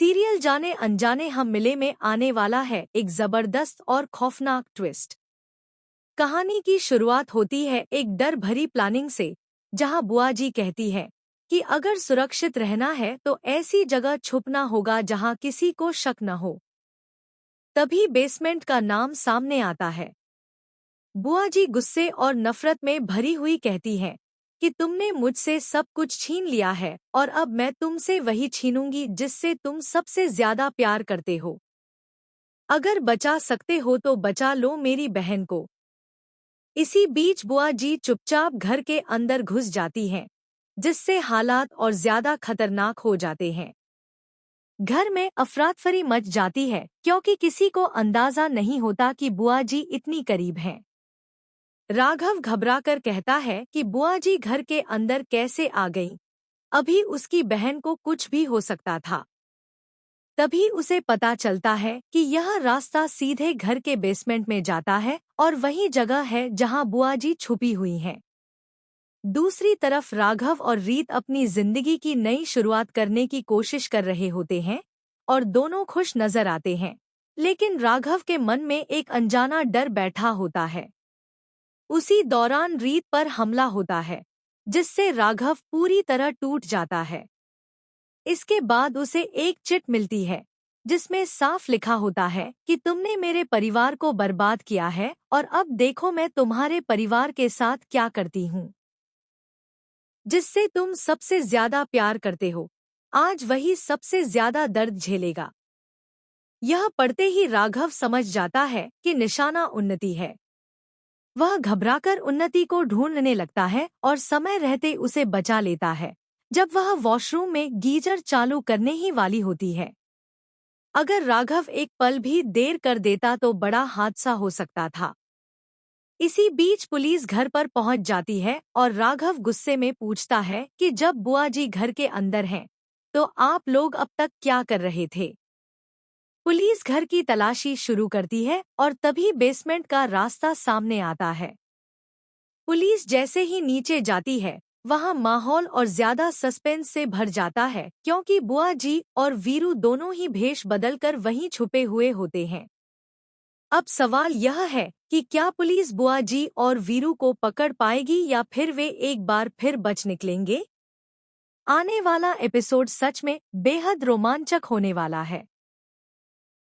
Serial जाने अनजाने हम मिले में आने वाला है एक जबरदस्त और खौफनाक ट्विस्ट। कहानी की शुरुआत होती है एक डर भरी प्लानिंग से, जहां बुआ जी कहती है कि अगर सुरक्षित रहना है तो ऐसी जगह छुपना होगा जहां किसी को शक न हो। तभी बेसमेंट का नाम सामने आता है। बुआ जी गुस्से और नफरत में भरी हुई कहती हैं कि तुमने मुझसे सब कुछ छीन लिया है और अब मैं तुमसे वही छीनूंगी जिससे तुम सबसे ज्यादा प्यार करते हो। अगर बचा सकते हो तो बचा लो मेरी बहन को। इसी बीच बुआ जी चुपचाप घर के अंदर घुस जाती हैं, जिससे हालात और ज्यादा खतरनाक हो जाते हैं। घर में अफरातफरी मच जाती है क्योंकि किसी को अंदाजा नहीं होता कि बुआ जी इतनी करीब हैं। राघव घबराकर कहता है कि बुआ जी घर के अंदर कैसे आ गईं? अभी उसकी बहन को कुछ भी हो सकता था। तभी उसे पता चलता है कि यह रास्ता सीधे घर के बेसमेंट में जाता है और वही जगह है जहां बुआ जी छुपी हुई हैं। दूसरी तरफ राघव और रीत अपनी जिंदगी की नई शुरुआत करने की कोशिश कर रहे होते हैं और दोनों खुश नजर आते हैं, लेकिन राघव के मन में एक अनजाना डर बैठा होता है। उसी दौरान रीत पर हमला होता है, जिससे राघव पूरी तरह टूट जाता है। इसके बाद उसे एक चिट मिलती है, जिसमें साफ लिखा होता है कि तुमने मेरे परिवार को बर्बाद किया है और अब देखो मैं तुम्हारे परिवार के साथ क्या करती हूँ। जिससे तुम सबसे ज्यादा प्यार करते हो, आज वही सबसे ज्यादा दर्द झेलेगा। यह पढ़ते ही राघव समझ जाता है कि निशाना उन्नति है। वह घबराकर उन्नति को ढूंढने लगता है और समय रहते उसे बचा लेता है, जब वह वॉशरूम में गीजर चालू करने ही वाली होती है। अगर राघव एक पल भी देर कर देता तो बड़ा हादसा हो सकता था। इसी बीच पुलिस घर पर पहुंच जाती है और राघव गुस्से में पूछता है कि जब बुआ जी घर के अंदर हैं, तो आप लोग अब तक क्या कर रहे थे? पुलिस घर की तलाशी शुरू करती है और तभी बेसमेंट का रास्ता सामने आता है। पुलिस जैसे ही नीचे जाती है, वहां माहौल और ज्यादा सस्पेंस से भर जाता है क्योंकि बुआ जी और वीरू दोनों ही भेष बदलकर वहीं छुपे हुए होते हैं। अब सवाल यह है कि क्या पुलिस बुआ जी और वीरू को पकड़ पाएगी या फिर वे एक बार फिर बच निकलेंगे? आने वाला एपिसोड सच में बेहद रोमांचक होने वाला है।